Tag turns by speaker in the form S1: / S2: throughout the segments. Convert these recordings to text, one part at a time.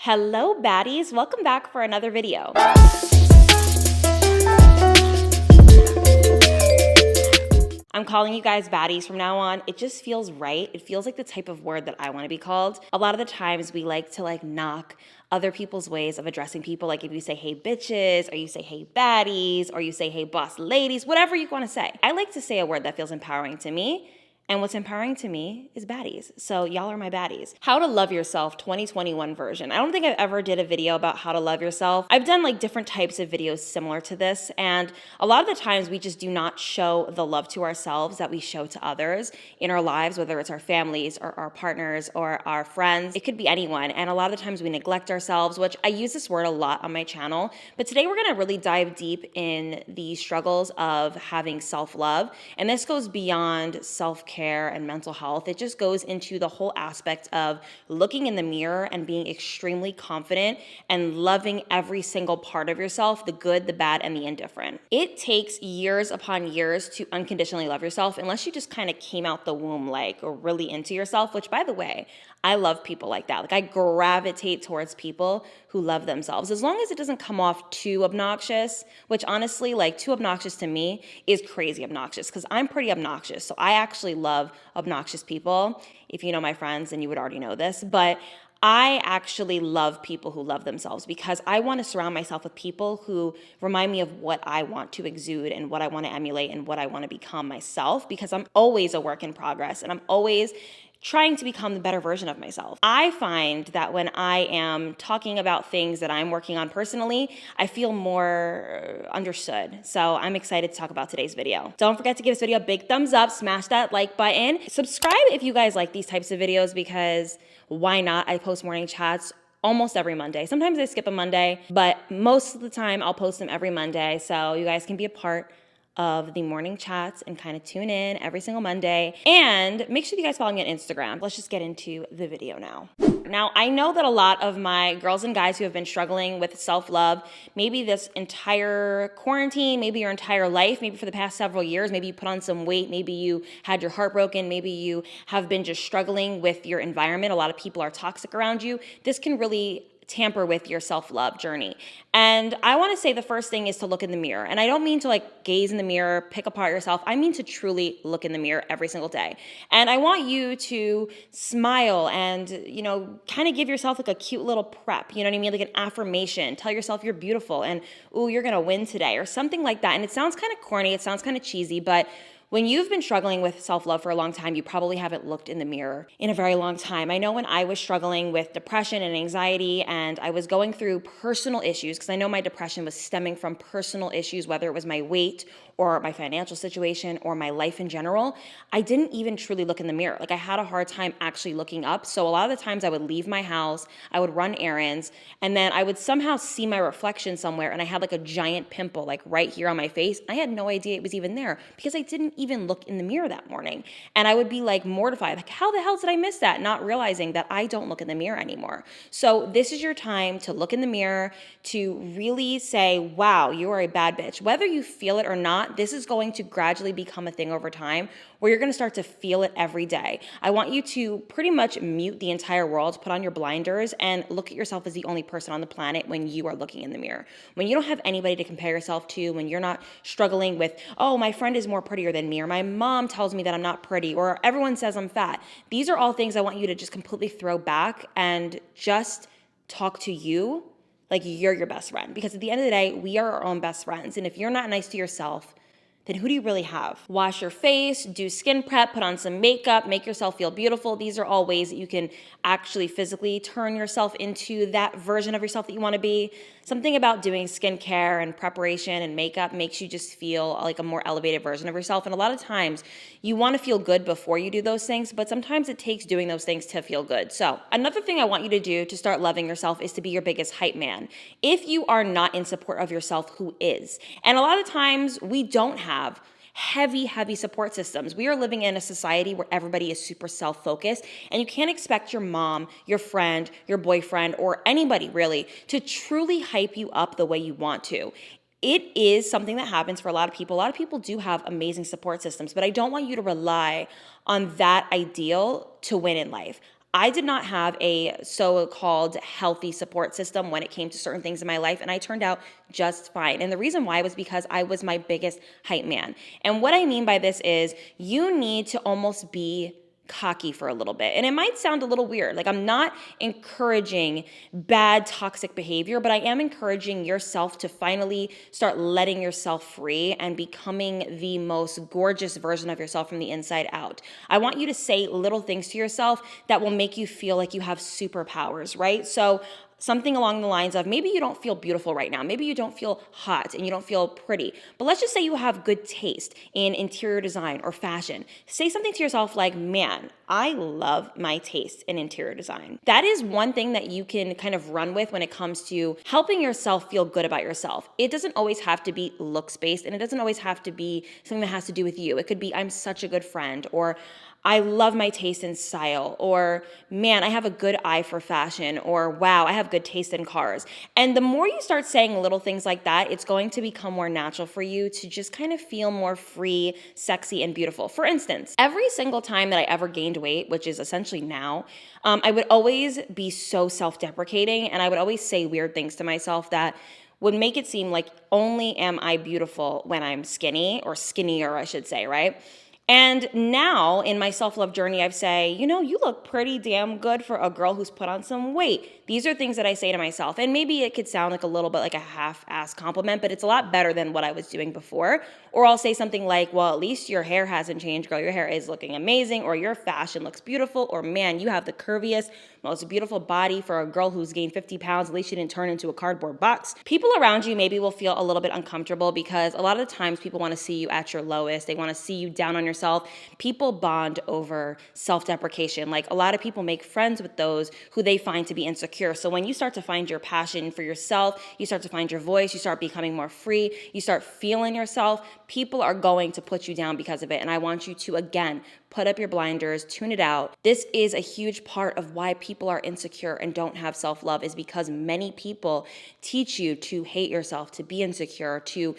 S1: Hello baddies, welcome back for another video. I'm calling you guys baddies from now on. It just feels right. It feels like the type of word that I want to be called. A lot of the times we like to knock other people's ways of addressing people. Like if you say, hey bitches, or you say, hey baddies, or you say, hey boss ladies, whatever you want to say. I like to say a word that feels empowering to me. And what's empowering to me is baddies. So y'all are my baddies. How to love yourself 2021 version. I don't think I've ever did a video about how to love yourself. I've done different types of videos similar to this. And a lot of the times we just do not show the love to ourselves that we show to others in our lives, whether it's our families or our partners or our friends. It could be anyone. And a lot of the times we neglect ourselves, which I use this word a lot on my channel. But today we're gonna really dive deep in the struggles of having self-love. And this goes beyond self-care and mental health. It just goes into the whole aspect of looking in the mirror and being extremely confident and loving every single part of yourself, the good, the bad, and the indifferent. It takes years upon years to unconditionally love yourself unless you just kind of came out the womb or really into yourself, which by the way, I love people like that. I gravitate towards people who love themselves, as long as it doesn't come off too obnoxious, which honestly, too obnoxious to me is crazy obnoxious because I'm pretty obnoxious. So I actually love obnoxious people. If you know my friends, then you would already know this, but I actually love people who love themselves because I want to surround myself with people who remind me of what I want to exude and what I want to emulate and what I want to become myself, because I'm always a work in progress and I'm always trying to become the better version of myself. I find that when I am talking about things that I'm working on personally, I feel more understood. So I'm excited to talk about today's video. Don't forget to give this video a big thumbs up, smash that like button. Subscribe if you guys like these types of videos, because why not? I post morning chats almost every Monday. Sometimes I skip a Monday, but most of the time I'll post them every Monday. So you guys can be a part of the morning chats and kind of tune in every single Monday. And make sure you guys follow me on Instagram. Let's just get into the video now. Now, I know that a lot of my girls and guys who have been struggling with self-love, maybe this entire quarantine, maybe your entire life, maybe for the past several years, maybe you put on some weight, maybe you had your heart broken, maybe you have been just struggling with your environment. A lot of people are toxic around you. This can really tamper with your self-love journey. And I want to say the first thing is to look in the mirror. And I don't mean to gaze in the mirror, pick apart yourself. I mean to truly look in the mirror every single day. And I want you to smile and, kind of give yourself a cute little prep, you know what I mean? Like an affirmation. Tell yourself you're beautiful and, ooh, you're going to win today or something like that. And it sounds kind of corny. It sounds kind of cheesy, but when you've been struggling with self-love for a long time, you probably haven't looked in the mirror in a very long time. I know when I was struggling with depression and anxiety and I was going through personal issues, because I know my depression was stemming from personal issues, whether it was my weight or my financial situation or my life in general, I didn't even truly look in the mirror. I had a hard time actually looking up. So a lot of the times I would leave my house, I would run errands, and then I would somehow see my reflection somewhere and I had a giant pimple right here on my face. I had no idea it was even there because I didn't even look in the mirror that morning. And I would be mortified, how the hell did I miss that? Not realizing that I don't look in the mirror anymore. So this is your time to look in the mirror, to really say, wow, you are a bad bitch. Whether you feel it or not, this is going to gradually become a thing over time where you're going to start to feel it every day. I want you to pretty much mute the entire world, put on your blinders, and look at yourself as the only person on the planet when you are looking in the mirror. When you don't have anybody to compare yourself to, when you're not struggling with, oh, my friend is more prettier than me, or my mom tells me that I'm not pretty, or everyone says I'm fat. These are all things I want you to just completely throw back and just talk to you like you're your best friend. Because at the end of the day, we are our own best friends. And if you're not nice to yourself, then who do you really have? Wash your face, do skin prep, put on some makeup, make yourself feel beautiful. These are all ways that you can actually physically turn yourself into that version of yourself that you want to be. Something about doing skincare and preparation and makeup makes you just feel like a more elevated version of yourself. And a lot of times you want to feel good before you do those things, but sometimes it takes doing those things to feel good. So another thing I want you to do to start loving yourself is to be your biggest hype man. If you are not in support of yourself, who is? And a lot of times we don't have heavy support systems. We are living in a society where everybody is super self-focused, and you can't expect your mom, your friend, your boyfriend, or anybody really to truly hype you up the way you want to. It is something that happens for a lot of people. A lot of people do have amazing support systems, but I don't want you to rely on that ideal to win in life. I did not have a so-called healthy support system when it came to certain things in my life, and I turned out just fine. And the reason why was because I was my biggest hype man. And what I mean by this is you need to almost be cocky for a little bit. And it might sound a little weird. Like, I'm not encouraging bad, toxic behavior, but I am encouraging yourself to finally start letting yourself free and becoming the most gorgeous version of yourself from the inside out. I want you to say little things to yourself that will make you feel like you have superpowers, right? So something along the lines of, maybe you don't feel beautiful right now. Maybe you don't feel hot and you don't feel pretty. But let's just say you have good taste in interior design or fashion. Say something to yourself like, man, I love my taste in interior design. That is one thing that you can kind of run with when it comes to helping yourself feel good about yourself. It doesn't always have to be looks-based, and it doesn't always have to be something that has to do with you. It could be, I'm such a good friend, or I love my taste in style, or man, I have a good eye for fashion, or wow, I have good taste in cars. And the more you start saying little things like that, it's going to become more natural for you to just kind of feel more free, sexy, and beautiful. For instance, every single time that I ever gained weight, which is essentially now, I would always be so self-deprecating, and I would always say weird things to myself that would make it seem like only am I beautiful when I'm skinny, or skinnier, I should say, right? And now in my self-love journey, I say, you know, you look pretty damn good for a girl who's put on some weight. These are things that I say to myself. And maybe it could sound like a little bit like a half-ass compliment, but it's a lot better than what I was doing before. Or I'll say something like, well, at least your hair hasn't changed, girl. Your hair is looking amazing. Or your fashion looks beautiful. Or man, you have the curviest, most beautiful body for a girl who's gained 50 pounds. At least she didn't turn into a cardboard box. People around you maybe will feel a little bit uncomfortable because a lot of the times people want to see you at your lowest. They want to see you down on yourself. People bond over self-deprecation. Like, a lot of people make friends with those who they find to be insecure. So when you start to find your passion for yourself, you start to find your voice, you start becoming more free, you start feeling yourself, people are going to put you down because of it. And I want you to, again, put up your blinders, tune it out. This is a huge part of why people are insecure and don't have self-love, is because many people teach you to hate yourself, to be insecure, to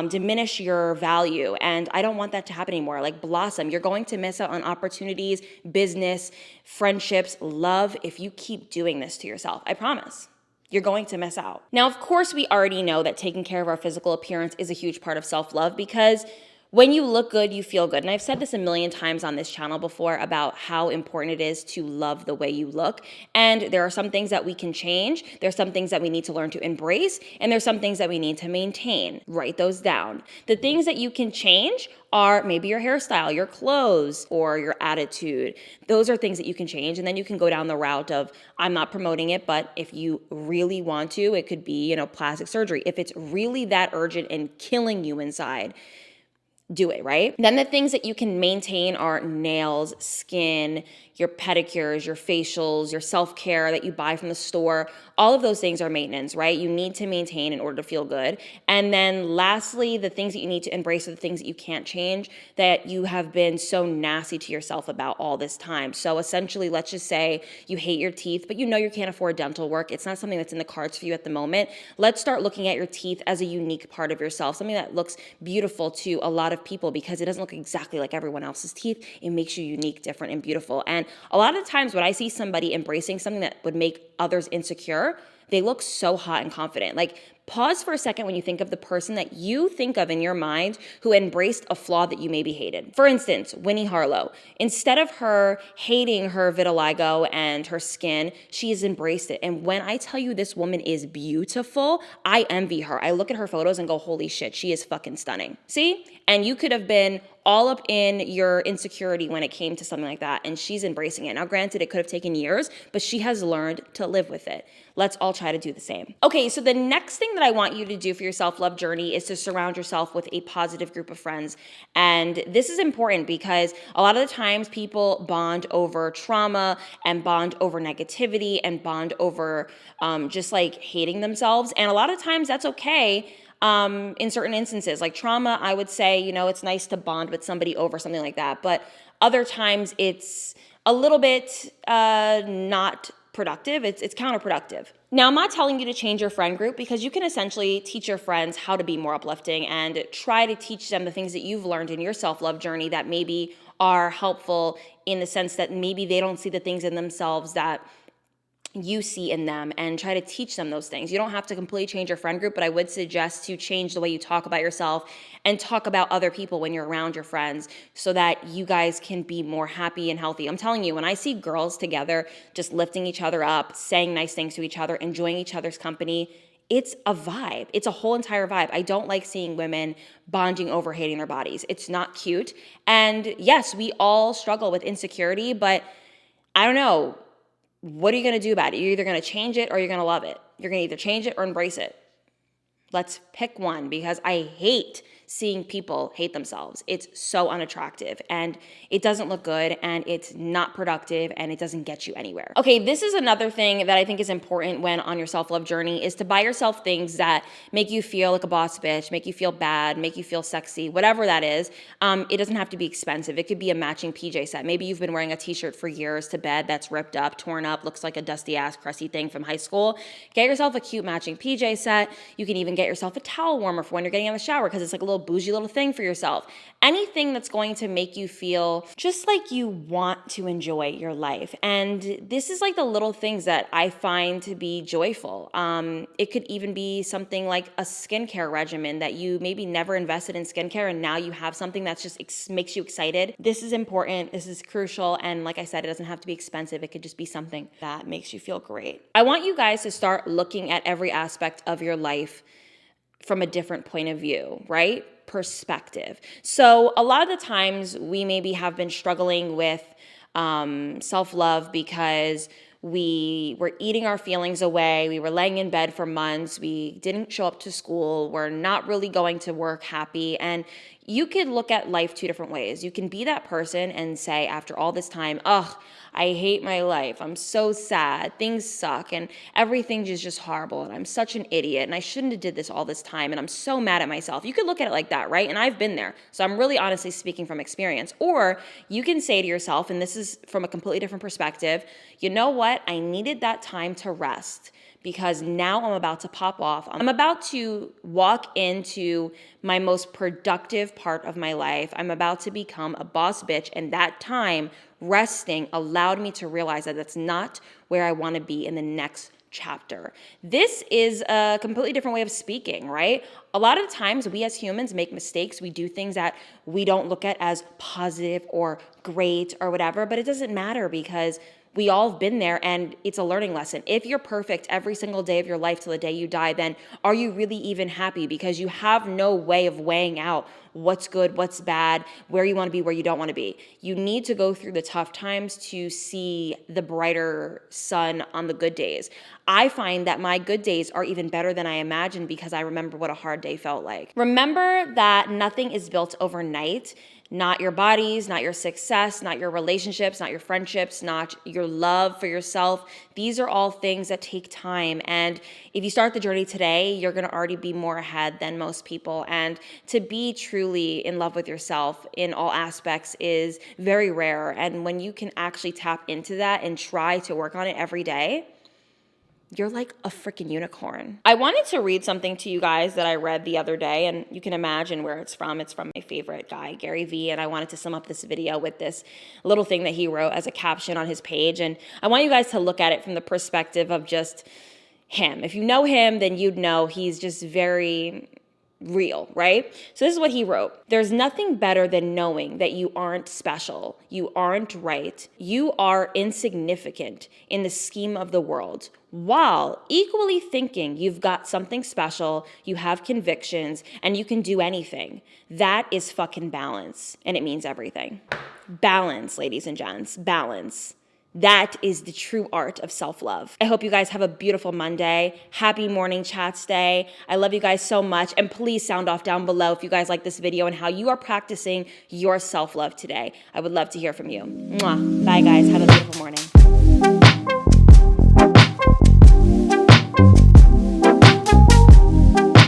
S1: diminish your value. And I don't want that to happen anymore. Like, blossom. You're going to miss out on opportunities, business, friendships, love if you keep doing this to yourself. I promise. You're going to miss out. Now, of course, we already know that taking care of our physical appearance is a huge part of self-love, because when you look good, you feel good. And I've said this a million times on this channel before about how important it is to love the way you look. And there are some things that we can change. There's some things that we need to learn to embrace. And there's some things that we need to maintain. Write those down. The things that you can change are maybe your hairstyle, your clothes, or your attitude. Those are things that you can change. And then you can go down the route of, I'm not promoting it, but if you really want to, it could be, plastic surgery. If it's really that urgent and killing you inside, do it, right? Then the things that you can maintain are nails, skin, your pedicures, your facials, your self-care that you buy from the store. All of those things are maintenance, right? You need to maintain in order to feel good. And then lastly, the things that you need to embrace are the things that you can't change, that you have been so nasty to yourself about all this time. So essentially, let's just say you hate your teeth, but you can't afford dental work. It's not something that's in the cards for you at the moment. Let's start looking at your teeth as a unique part of yourself, something that looks beautiful to a lot of people because it doesn't look exactly like everyone else's teeth. It makes you unique, different, and beautiful. And a lot of times when I see somebody embracing something that would make others insecure, they look so hot and confident. Like, pause for a second when you think of the person that you think of in your mind who embraced a flaw that you maybe hated. For instance, Winnie Harlow. Instead of her hating her vitiligo and her skin, she has embraced it. And when I tell you this woman is beautiful, I envy her. I look at her photos and go, holy shit, she is fucking stunning. See? And you could have been all up in your insecurity when it came to something like that, and she's embracing it. Now, granted, it could have taken years, but she has learned to live with it. Let's all try to do the same. Okay, so the next thing that I want you to do for your self-love journey is to surround yourself with a positive group of friends. And this is important because a lot of the times people bond over trauma and bond over negativity and bond over just like hating themselves. And a lot of times that's okay. In certain instances, like trauma, I would say, it's nice to bond with somebody over something like that. But other times it's a little bit not productive. It's counterproductive. Now, I'm not telling you to change your friend group, because you can essentially teach your friends how to be more uplifting and try to teach them the things that you've learned in your self-love journey that maybe are helpful in the sense that maybe they don't see the things in themselves that you see in them, and try to teach them those things. You don't have to completely change your friend group, but I would suggest to change the way you talk about yourself and talk about other people when you're around your friends so that you guys can be more happy and healthy. I'm telling you, when I see girls together just lifting each other up, saying nice things to each other, enjoying each other's company, it's a vibe. It's a whole entire vibe. I don't like seeing women bonding over hating their bodies. It's not cute. And yes, we all struggle with insecurity, but I don't know. What are you going to do about it? You're either going to change it or you're going to love it. You're going to either change it or embrace it. Let's pick one, because I hate seeing people hate themselves. It's so unattractive and it doesn't look good and it's not productive and it doesn't get you anywhere. Okay, this is another thing that I think is important when on your self-love journey, is to buy yourself things that make you feel like a boss bitch, make you feel bad, make you feel sexy, whatever that is. It doesn't have to be expensive. It could be a matching PJ set. Maybe you've been wearing a t-shirt for years to bed that's ripped up, torn up, looks like a dusty ass crusty thing from high school. Get yourself a cute matching PJ set. You can even get yourself a towel warmer for when you're getting in the shower, because it's like a little bougie little thing for yourself. Anything that's going to make you feel just like you want to enjoy your life. And this is like the little things that I find to be joyful. It could even be something like a skincare regimen that you maybe never invested in skincare, and now you have something that's just makes you excited. This is important. This is crucial. And like I said, it doesn't have to be expensive. It could just be something that makes you feel great. I want you guys to start looking at every aspect of your life from a different point of view, right? Perspective. So a lot of the times we maybe have been struggling with self-love because we were eating our feelings away. We were laying in bed for months. We didn't show up to school. We're not really going to work happy. And you could look at life two different ways. You can be that person and say, after all this time, ugh, I hate my life. I'm so sad. Things suck and everything is just horrible. And I'm such an idiot. And I shouldn't have did this all this time. And I'm so mad at myself. You could look at it like that, right? And I've been there. So I'm really honestly speaking from experience. Or you can say to yourself, and this is from a completely different perspective, you know what? I needed that time to rest, because now I'm about to pop off. I'm about to walk into my most productive part of my life. I'm about to become a boss bitch. And that time resting allowed me to realize that that's not where I want to be in the next chapter. This is a completely different way of speaking, right? A lot of times we as humans make mistakes. We do things that we don't look at as positive or great or whatever, but it doesn't matter, because we all have been there and it's a learning lesson. If you're perfect every single day of your life till the day you die, then are you really even happy? Because you have no way of weighing out what's good, what's bad, where you want to be, where you don't want to be. You need to go through the tough times to see the brighter sun on the good days. I find that my good days are even better than I imagined, because I remember what a hard day felt like. Remember that nothing is built overnight. Not your bodies, not your success, not your relationships, not your friendships, not your love for yourself. These are all things that take time. And if you start the journey today, you're going to already be more ahead than most people. And to be truly in love with yourself in all aspects is very rare. And when you can actually tap into that and try to work on it every day, you're like a freaking unicorn. I wanted to read something to you guys that I read the other day, and you can imagine where it's from. It's from my favorite guy, Gary Vee, and I wanted to sum up this video with this little thing that he wrote as a caption on his page. And I want you guys to look at it from the perspective of just him. If you know him, then you'd know he's just very real, right? So this is what he wrote. There's nothing better than knowing that you aren't special, you aren't right, you are insignificant in the scheme of the world, while equally thinking you've got something special, you have convictions, and you can do anything. That is fucking balance, and it means everything. Balance, ladies and gents, balance. That is the true art of self-love. I hope you guys have a beautiful Monday. Happy morning chats day. I love you guys so much. And please sound off down below if you guys like this video and how you are practicing your self-love today. I would love to hear from you. Mwah. Bye guys. Have a beautiful morning.